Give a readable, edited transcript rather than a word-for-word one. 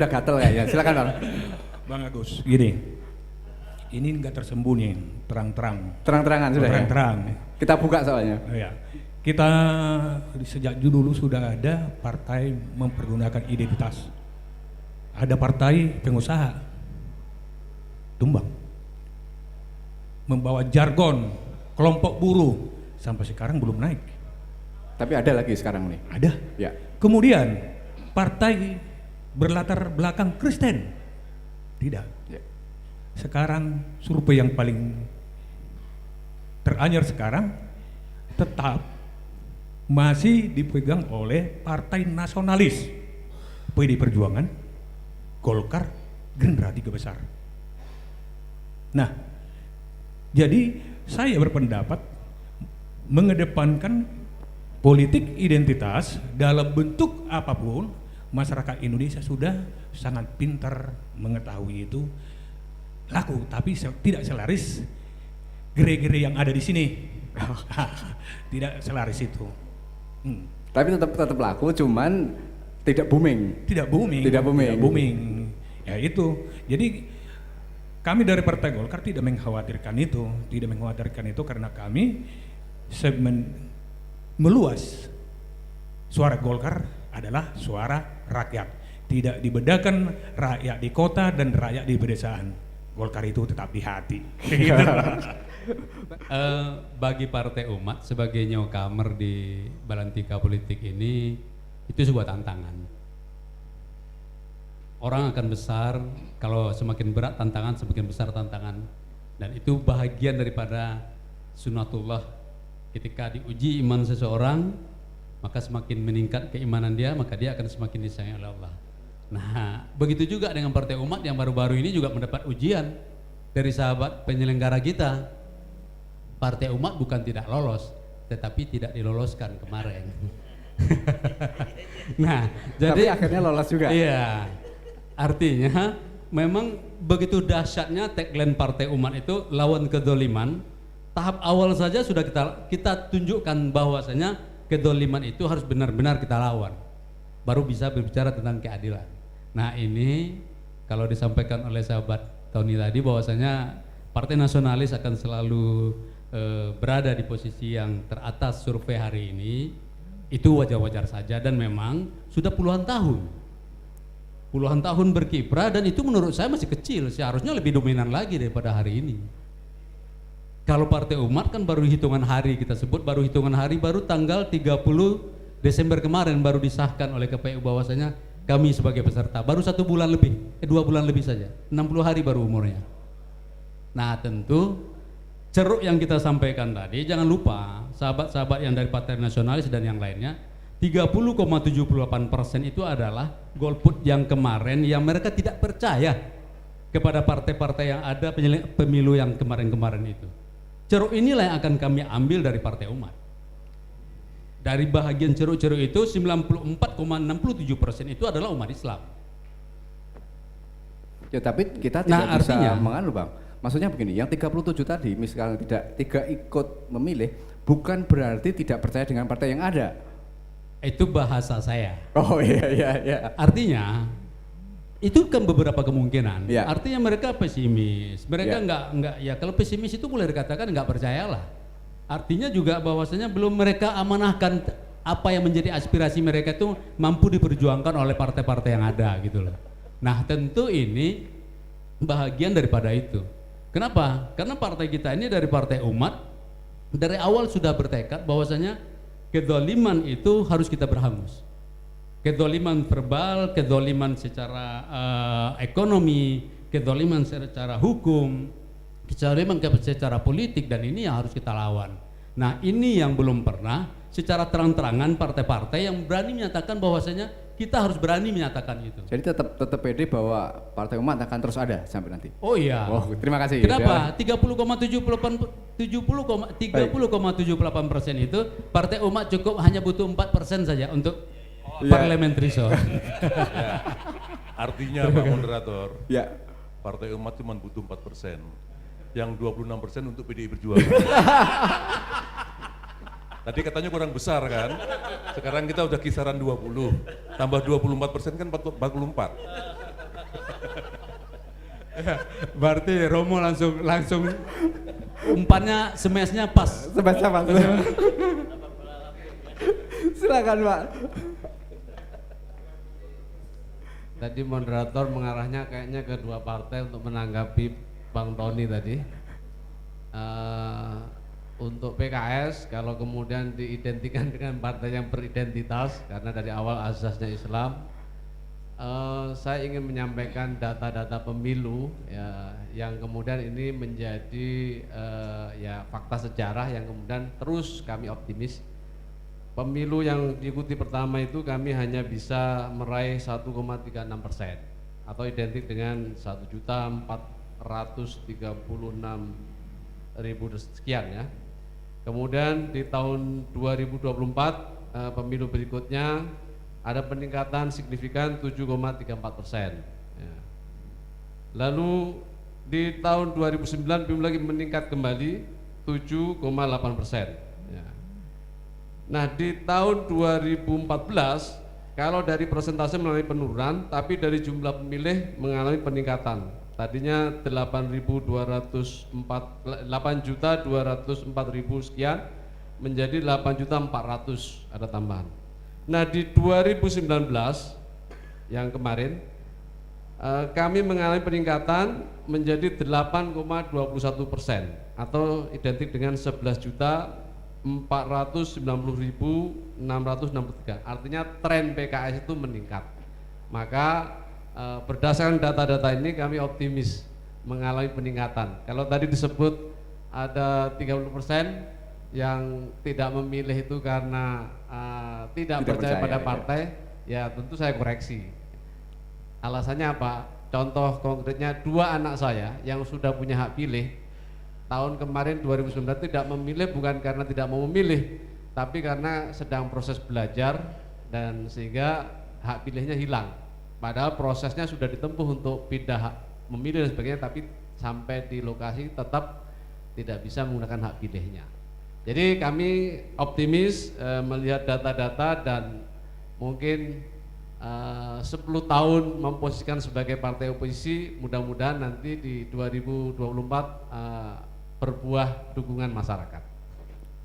udah gatel kayaknya. Silakan Bang. Bang Agus, gini, ini nggak tersembunyi, terang-terang. Terang-terangan sudah Terang-terang. ya? Kita buka soalnya. Ya. Kita sejak dulu sudah ada partai mempergunakan identitas. Ada partai pengusaha, tumbang. Membawa jargon, kelompok buruh, sampai sekarang belum naik. Tapi ada lagi sekarang nih. Ada. Ya. Kemudian, partai berlatar belakang Kristen. Tidak. Ya. Sekarang survei yang paling teranyar sekarang tetap masih dipegang oleh partai nasionalis, PD Perjuangan, Golkar, Gerindra, tiga besar. Nah, jadi saya berpendapat mengedepankan politik identitas dalam bentuk apapun. Masyarakat Indonesia sudah sangat pintar mengetahui itu laku, tapi tidak selaris gerai-gerai yang ada di sini. Tidak selaris itu. Tapi tetap laku, cuman tidak booming. Tidak booming. Tidak booming. Tidak booming. Ya itu. Jadi kami dari Partai Golkar tidak mengkhawatirkan itu, karena kami meluas. Suara Golkar adalah suara rakyat, tidak dibedakan rakyat di kota dan rakyat di pedesaan. Golkar itu tetap di hati. Bagi Partai Umat sebagai newcomer di balantika politik ini, itu sebuah tantangan. Orang akan besar kalau semakin berat tantangan, semakin besar tantangan, dan itu bahagian daripada sunatullah. Ketika diuji iman seseorang, maka semakin meningkat keimanan dia, maka dia akan semakin disayangi oleh Allah. Nah, begitu juga dengan Partai Umat yang baru-baru ini juga mendapat ujian dari sahabat penyelenggara kita. Partai Umat bukan tidak lolos, tetapi tidak diloloskan kemarin. Nah, Tapi jadi akhirnya lolos juga. iya, artinya memang begitu dahsyatnya tagline Partai Umat itu, lawan kedzaliman. Tahap awal saja sudah kita tunjukkan bahwasanya kedzaliman itu harus benar-benar kita lawan, baru bisa berbicara tentang keadilan. Nah, ini kalau disampaikan oleh sahabat Tony tadi bahwasanya Partai Nasionalis akan selalu berada di posisi yang teratas survei hari ini, itu wajar-wajar saja, dan memang sudah puluhan tahun berkiprah, dan itu menurut saya masih kecil, seharusnya lebih dominan lagi daripada hari ini. Kalau Partai Umat kan baru hitungan hari, kita sebut baru hitungan hari, baru tanggal 30 Desember kemarin baru disahkan oleh KPU bahwasanya kami sebagai peserta, baru 1 bulan lebih, 2 bulan lebih saja, 60 hari baru umurnya. Nah, tentu ceruk yang kita sampaikan tadi, jangan lupa sahabat-sahabat yang dari Partai Nasionalis dan yang lainnya, 30,78% itu adalah golput yang kemarin, yang mereka tidak percaya kepada partai-partai yang ada pemilu yang kemarin-kemarin itu. Ceruk inilah yang akan kami ambil dari Partai Umat. Dari bahagian ceruk-ceruk itu 94,67% itu adalah umat Islam. Ya, tapi kita tidak bisa menganu Bang. Maksudnya begini, yang 37 tadi misalnya tidak ikut memilih, bukan berarti tidak percaya dengan partai yang ada. Itu bahasa saya. Oh iya. Artinya itu kan beberapa kemungkinan. Ya. Artinya mereka pesimis. Mereka enggak ya, kalau pesimis itu boleh dikatakan enggak percayalah. Artinya juga bahwasanya belum mereka amanahkan apa yang menjadi aspirasi mereka itu mampu diperjuangkan oleh partai-partai yang ada gitu loh. Nah, tentu ini bahagian daripada itu. Kenapa? Karena partai kita ini dari Partai Umat dari awal sudah bertekad bahwasanya kedzaliman itu harus kita berhangus. Kedzaliman verbal, kedzaliman secara ekonomi, kedzaliman secara hukum, kedzaliman secara politik, dan ini yang harus kita lawan. Nah, ini yang belum pernah secara terang-terangan partai-partai yang berani menyatakan bahwasanya kita harus berani menyatakan itu. Jadi tetap pede bahwa Partai Umat akan terus ada sampai nanti. Oh iya. Oh, terima kasih. Kenapa? 30,78% itu Partai Umat cukup hanya butuh 4% saja untuk parliamentary show. Ya. Artinya Pak Moderator, ya, Partai Umat cuma butuh 4%, yang 26% untuk PDI Perjuangan. Tadi katanya kurang besar kan, sekarang kita udah kisaran 20, tambah 24% kan 44. Berarti Romo langsung umpannya smashnya pas. Sebaca Pak. Silakan Pak. Tadi moderator mengarahnya kayaknya ke dua partai untuk menanggapi Bang Tony tadi. Untuk PKS kalau kemudian diidentikan dengan partai yang beridentitas karena dari awal asasnya Islam, saya ingin menyampaikan data-data pemilu ya, yang kemudian ini menjadi ya fakta sejarah yang kemudian terus kami optimis. Pemilu yang diikuti pertama itu kami hanya bisa meraih 1,36% atau identik dengan 1.436.000 sekian ya. Kemudian di tahun 2024 pemilu berikutnya ada peningkatan signifikan 7,34%. Ya. Lalu di tahun 2009 belum lagi meningkat kembali 7,8%. Ya. Nah di tahun 2014 kalau dari persentase mengalami penurunan, tapi dari jumlah pemilih mengalami peningkatan. Tadinya 8.204.000 sekian menjadi 8.400.000 ada tambahan. Nah di 2019 yang kemarin kami mengalami peningkatan menjadi 8,21% atau identik dengan 11.490.663. Artinya tren PKS itu meningkat. Maka berdasarkan data-data ini kami optimis mengalami peningkatan. Kalau tadi disebut ada 30% yang tidak memilih itu karena tidak percaya pada partai, ya tentu saya koreksi. Alasannya apa? Contoh konkretnya 2 anak saya yang sudah punya hak pilih tahun kemarin 2019 tidak memilih bukan karena tidak mau memilih, tapi karena sedang proses belajar dan sehingga hak pilihnya hilang. Padahal prosesnya sudah ditempuh untuk pindah hak memilih dan sebagainya, tapi sampai di lokasi tetap tidak bisa menggunakan hak pilihnya. Jadi kami optimis melihat data-data dan mungkin 10 tahun memposisikan sebagai partai oposisi, mudah-mudahan nanti di 2024 berbuah dukungan masyarakat.